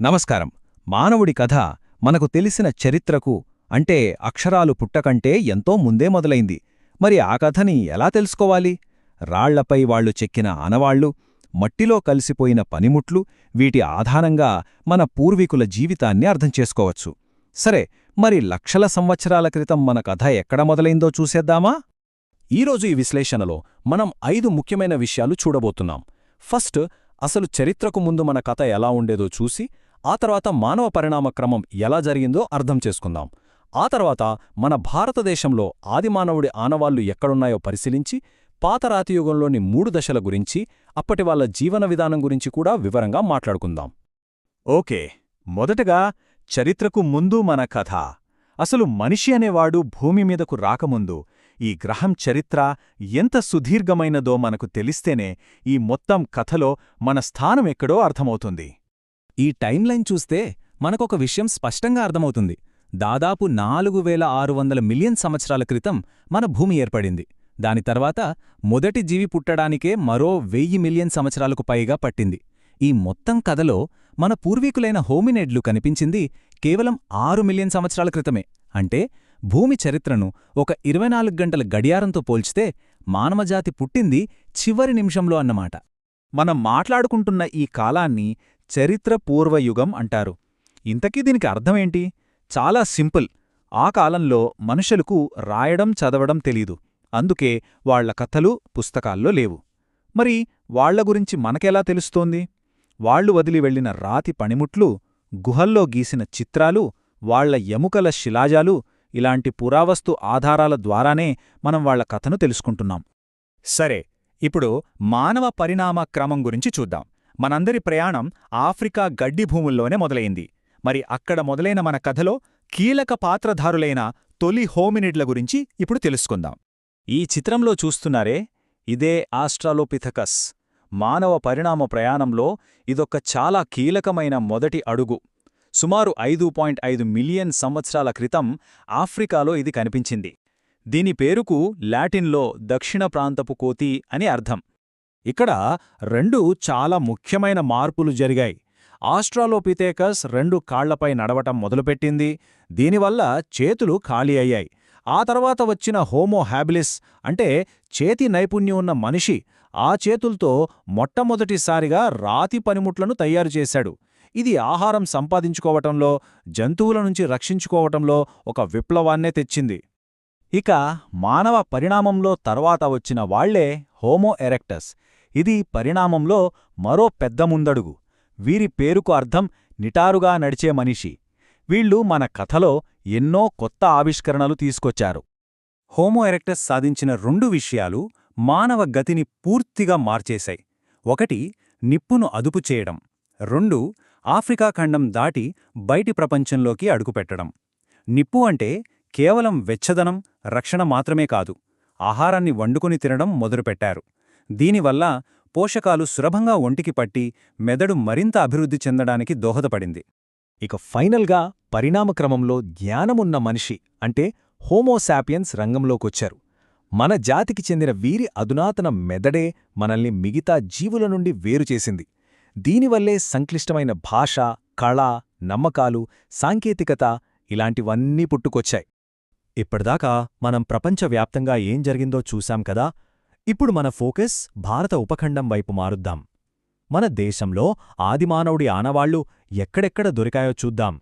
నమస్కారం. మానవుడి కథ మనకు తెలిసిన చరిత్రకు అంటే అక్షరాలు పుట్టకంటే ఎంతో ముందే మొదలైంది. మరి ఆ కథని ఎలా తెలుసుకోవాలి? రాళ్లపై వాళ్లు చెక్కిన ఆనవాళ్లు, మట్టిలో కలిసిపోయిన పనిముట్లు, వీటి ఆధారంగా మన పూర్వీకుల జీవితాన్ని అర్థం చేసుకోవచ్చు. సరే, మరి లక్షల సంవత్సరాల క్రితం మన కథ ఎక్కడ మొదలైందో చూసేద్దామా? ఈరోజు ఈ విశ్లేషణలో మనం 5 ముఖ్యమైన విషయాలు చూడబోతున్నాం. ఫస్ట్, అసలు చరిత్రకు ముందు మన కథ ఎలా ఉండేదో చూసి, ఆ తర్వాత మానవ పరిణామ క్రమం ఎలా జరిగిందో అర్థం చేసుకుందాం. ఆ తర్వాత మన భారతదేశంలో ఆదిమానవుడి ఆనవాళ్లు ఎక్కడున్నాయో పరిశీలించి, పాత రాతియుగంలోని 3 దశల గురించి, అప్పటి వాళ్ల జీవన విధానం గురించి కూడా వివరంగా మాట్లాడుకుందాం. ఓకే, మొదటగా చరిత్రకు ముందు మన కథ. అసలు మనిషి అనేవాడు భూమి మీదకు రాకముందు ఈ గ్రహం చరిత్ర ఎంత సుదీర్ఘమైనదో మనకు తెలిస్తేనే ఈ మొత్తం కథలో మన స్థానమెక్కడో అర్థమవుతుంది. ఈ టైంలైన్ చూస్తే మనకొక విషయం స్పష్టంగా అర్థమవుతుంది. దాదాపు 4600 మిలియన్ సంవత్సరాల క్రితం మన భూమి ఏర్పడింది. దాని తర్వాత మొదటి జీవి పుట్టడానికే మరో 1000 మిలియన్ సంవత్సరాలకు పైగా పట్టింది. ఈ మొత్తం కథలో మన పూర్వీకులైన హోమినిడ్లు కనిపించింది కేవలం 6 మిలియన్ సంవత్సరాల క్రితమే. అంటే భూమి చరిత్రను ఒక 24 గంటల గడియారంతో పోల్చితే మానవజాతి పుట్టింది చివరి నిమిషంలో అన్నమాట. మనం మాట్లాడుకుంటున్న ఈ కాలాన్ని చరిత్ర పూర్వయుగం అంటారు. ఇంతకీ దీనికి అర్థమేంటి? చాలా సింపుల్. ఆ కాలంలో మనుషులకు రాయడం చదవడం తెలీదు. అందుకే వాళ్ల కథలు పుస్తకాల్లో లేవు. మరి వాళ్ల గురించి మనకెలా తెలుస్తోంది? వాళ్లు వదిలి వెళ్లిన రాతి పనిముట్లు, గుహల్లో గీసిన చిత్రాలు, వాళ్ల ఎముకల శిలాజాలు, ఇలాంటి పురావస్తు ఆధారాల ద్వారానే మనం వాళ్ల కథను తెలుసుకుంటున్నాం. సరే, ఇప్పుడు మానవ పరిణామ క్రమం గురించి చూద్దాం. మనందరి ప్రయాణం ఆఫ్రికా గడ్డి భూముల్లోనే మొదలైంది. మరి అక్కడ మొదలైన మన కథలో కీలక పాత్రధారులైన తొలి హోమినిడ్ల గురించి ఇప్పుడు తెలుసుకుందాం. ఈ చిత్రంలో చూస్తున్నారే, ఇదే ఆస్ట్రాలోపిథెకస్. మానవ పరిణామ ప్రయాణంలో ఇదొక చాలా కీలకమైన మొదటి అడుగు. సుమారు 5.5 మిలియన్ సంవత్సరాల క్రితం ఆఫ్రికాలో ఇది కనిపించింది. దీని పేరుకు లాటిన్లో దక్షిణ ప్రాంతపు కోతి అని అర్థం. ఇక్కడ 2 చాలా ముఖ్యమైన మార్పులు జరిగాయి. ఆస్ట్రాలోపిథెకస్ 2 కాళ్లపై నడవటం మొదలుపెట్టింది. దీనివల్ల చేతులు ఖాళీ అయ్యాయి. ఆ తర్వాత వచ్చిన హోమో హ్యాబిలిస్ అంటే చేతి నైపుణ్యం ఉన్న మనిషి ఆ చేతుల్తో మొట్టమొదటిసారిగా రాతి పనిముట్లను తయారుచేశాడు. ఇది ఆహారం సంపాదించుకోవటంలో, జంతువుల నుంచి రక్షించుకోవటంలో ఒక విప్లవాన్నే తెచ్చింది. ఇక మానవ పరిణామంలో తర్వాత వచ్చిన వాళ్లే హోమో ఎరెక్టస్. ఇది పరిణామంలో మరో పెద్ద ముందడుగు. వీరి పేరుకు అర్థం నిటారుగా నడిచే మనిషి. వీళ్లు మన కథలో ఎన్నో కొత్త ఆవిష్కరణలు తీసుకొచ్చారు. హోమో ఎరెక్టస్ సాధించిన 2 విషయాలు మానవ గతిని పూర్తిగా మార్చేశాయి. 1 నిప్పును అదుపు చేయడం, 2 ఆఫ్రికా ఖండం దాటి బయటి ప్రపంచంలోకి అడుగుపెట్టడం. నిప్పు అంటే కేవలం వెచ్చదనం, రక్షణ మాత్రమే కాదు, ఆహారాన్ని వండుకుని తినడం మొదలుపెట్టారు. దీనివల్ల పోషకాలు సులభంగా ఒంటికి పట్టి మెదడు మరింత అభివృద్ధి చెందడానికి దోహదపడింది. ఇక ఫైనల్గా పరిణామక్రమంలో జ్ఞానమున్న మనిషి అంటే హోమోసాపియన్స్ రంగంలోకొచ్చారు. మన జాతికి చెందిన వీరి అధునాతన మెదడే మనల్ని మిగతా జీవుల నుండి వేరుచేసింది. దీనివల్లే సంక్లిష్టమైన భాష, కళ, నమ్మకాలు, సాంకేతికత ఇలాంటివన్నీ పుట్టుకొచ్చాయి. ఇప్పటిదాకా మనం ప్రపంచవ్యాప్తంగా ఏం జరిగిందో చూశాం కదా. ఇప్పుడు మన ఫోకస్ భారత ఉపఖండం వైపు మారుద్దాం. మన దేశంలో ఆదిమానవుడి ఆనవాళ్లు ఎక్కడెక్కడ దొరికాయో చూద్దాం.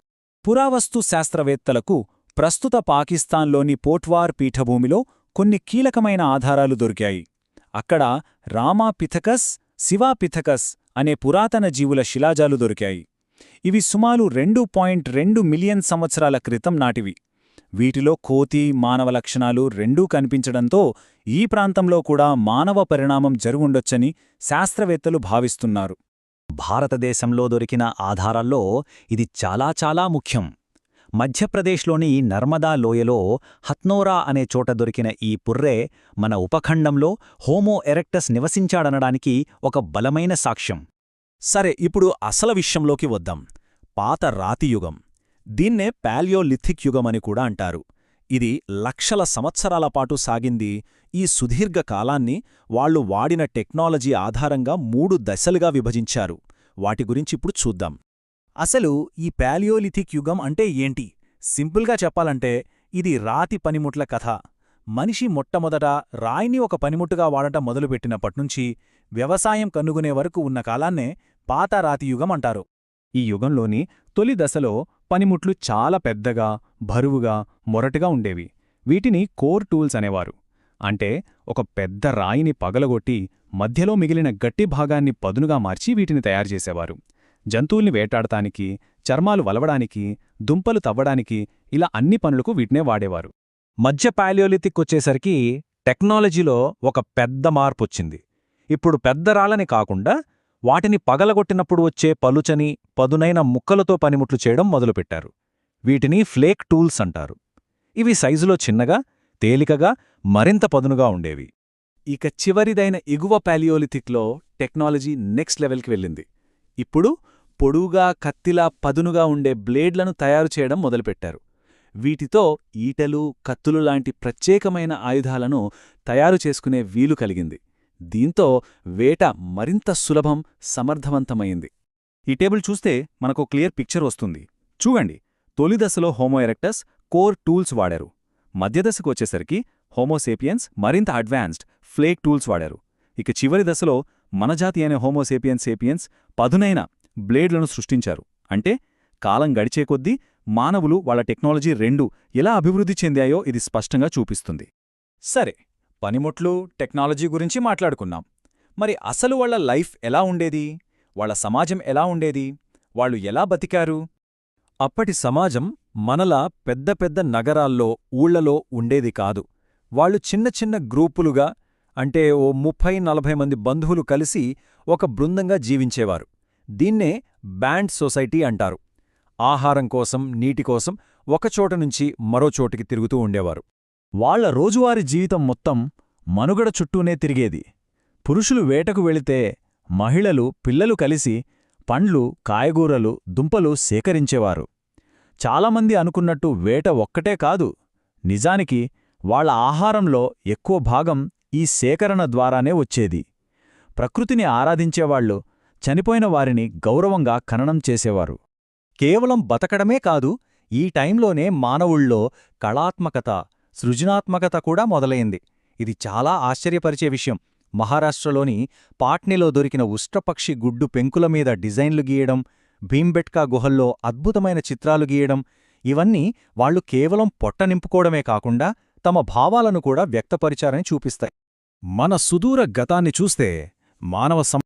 పురావస్తు శాస్త్రవేత్తలకు ప్రస్తుత పాకిస్తాన్లోని పోట్వార్ పీఠభూమిలో కొన్ని కీలకమైన ఆధారాలు దొరికాయి. అక్కడ రామాపిథెకస్, శివాపిథెకస్ అనే పురాతన జీవుల శిలాజాలు దొరికాయి. ఇవి సుమారు 2.2 మిలియన్ సంవత్సరాల క్రితం నాటివి. వీటిలో కోతి, మానవ లక్షణాలు రెండూ కనిపించడంతో ఈ ప్రాంతంలో కూడా మానవ పరిణామం జరుగుండొచ్చని శాస్త్రవేత్తలు భావిస్తున్నారు. భారతదేశంలో దొరికిన ఆధారాల్లో ఇది చాలా ముఖ్యం. మధ్యప్రదేశ్లోని నర్మదా లోయలో హత్నోరా అనే చోట దొరికిన ఈ పుర్రె మన ఉపఖండంలో హోమో ఎరెక్టస్ నివసించాడనడానికి ఒక బలమైన సాక్ష్యం. సరే, ఇప్పుడు అసలు విషయంలోకి వద్దాం. పాత రాతియుగం. దీన్నే పాలియోలిథిక్ యుగమని కూడా అంటారు. ఇది లక్షల సంవత్సరాల పాటు సాగింది. ఈ సుదీర్ఘ కాలాన్ని వాళ్లు వాడిన టెక్నాలజీ ఆధారంగా 3 దశలుగా విభజించారు. వాటి గురించిప్పుడు చూద్దాం. అసలు ఈ పాలియోలిథిక్ యుగం అంటే ఏంటి? సింపుల్గా చెప్పాలంటే ఇది రాతి పనిముట్ల కథ. మనిషి మొట్టమొదట రాయిని ఒక పనిముట్టుగా వాడటం మొదలుపెట్టినప్పట్నుంచి వ్యవసాయం కనుగొనే వరకు ఉన్న కాలాన్నే పాత రాతి యుగం అంటారు. ఈ యుగంలోని తొలి దశలో పనిముట్లు చాలా పెద్దగా, బరువుగా, మొరటుగా ఉండేవి. వీటిని కోర్ టూల్స్ అనేవారు. అంటే ఒక పెద్ద రాయిని పగలగొట్టి మధ్యలో మిగిలిన గట్టి భాగాన్ని పదునుగా మార్చి వీటిని తయారుచేసేవారు. జంతువుల్ని వేటాడటానికి, చర్మాలు వలవడానికి, దుంపలు తవ్వడానికి ఇలా అన్ని పనులకు వీటినే వాడేవారు. మధ్య పాలియోలిథిక్ వచ్చేసరికి టెక్నాలజీలో ఒక పెద్ద మార్పొచ్చింది. ఇప్పుడు పెద్ద రాళ్ళని కాకుండా వాటిని పగలగొట్టినప్పుడు వచ్చే పలుచని, పదునైన ముక్కలతో పనిముట్లు చేయడం మొదలుపెట్టారు. వీటిని ఫ్లేక్ టూల్స్ అంటారు. ఇవి సైజులో చిన్నగా, తేలికగా, మరింత పదునుగా ఉండేవి. ఇక చివరిదైన ఎగువ పాలియోలిథిక్లో టెక్నాలజీ నెక్స్ట్ లెవెల్కి వెళ్ళింది. ఇప్పుడు పొడుగా, కత్తిలా పదునుగా ఉండే బ్లేడ్లను తయారు చేయడం మొదలుపెట్టారు. వీటితో ఈటలు, కత్తులు లాంటి ప్రత్యేకమైన ఆయుధాలను తయారు చేసుకునే వీలు కలిగింది. దీంతో వేట మరింత సులభం, సమర్థవంతమైంది. ఈ టేబుల్ చూస్తే మనకు క్లియర్ పిక్చర్ వస్తుంది. చూడండి, తొలి దశలో హోమో ఎరెక్టస్ కోర్ టూల్స్ వాడారు. మధ్యదశకు వచ్చేసరికి హోమోసేపియన్స్ మరింత అడ్వాన్స్డ్ ఫ్లేక్ టూల్స్ వాడారు. ఇక చివరి దశలో మనజాతి అయిన హోమోసేపియన్స్ సేపియన్స్ పదునైన బ్లేడ్లను సృష్టించారు. అంటే కాలం గడిచే కొద్దీ మానవులు వాళ్ళ టెక్నాలజీ రెండూ ఎలా అభివృద్ధి చెందాయో ఇది స్పష్టంగా చూపిస్తుంది. సరే, పనిముట్లు, టెక్నాలజీ గురించి మాట్లాడుకున్నాం. మరి అసలు వాళ్ళ లైఫ్ ఎలా ఉండేది? వాళ్ళ సమాజం ఎలా ఉండేది? వాళ్ళు ఎలా బతికారు? అప్పటి సమాజం మనలా పెద్ద పెద్ద నగరాల్లో, ఊళ్లలో ఉండేది కాదు. వాళ్ళు చిన్న చిన్న గ్రూపులుగా, అంటే ఓ 30-40 మంది బంధువులు కలిసి ఒక బృందంగా జీవించేవారు. దీన్నే బ్యాండ్ సొసైటీ అంటారు. ఆహారం కోసం, నీటి కోసం ఒకచోట నుంచి మరో చోటికి తిరుగుతూ ఉండేవారు. వాళ్ల రోజువారీ జీవితం మొత్తం మనుగడ చుట్టూనే తిరిగేది. పురుషులు వేటకు వెళితే మహిళలు, పిల్లలు కలిసి పండ్లు, కాయగూరలు, దుంపలు సేకరించేవారు. చాలామంది అనుకున్నట్టు వేట ఒక్కటే కాదు. నిజానికి వాళ్ల ఆహారంలో ఎక్కువ భాగం ఈ సేకరణ ద్వారానే వచ్చేది. ప్రకృతిని ఆరాధించేవాళ్లు చనిపోయిన వారిని గౌరవంగా ఖననం చేసేవారు. కేవలం బతకడమే కాదు, ఈ టైంలోనే మానవుల్లో కళాత్మకత, సృజనాత్మకత కూడా మొదలైంది. ఇది చాలా ఆశ్చర్యపరిచే విషయం. మహారాష్ట్రలోని పాట్నీలో దొరికిన ఉష్ట్రపక్షి గుడ్డు పెంకుల మీద డిజైన్లు గీయడం, భీంబెట్కా గుహల్లో అద్భుతమైన చిత్రాలు గీయడం, ఇవన్నీ వాళ్లు కేవలం పొట్ట నింపుకోవడమే కాకుండా తమ భావాలను కూడా వ్యక్తపరిచారని చూపిస్తాయి. మన సుదూర గతాన్ని చూస్తే మానవ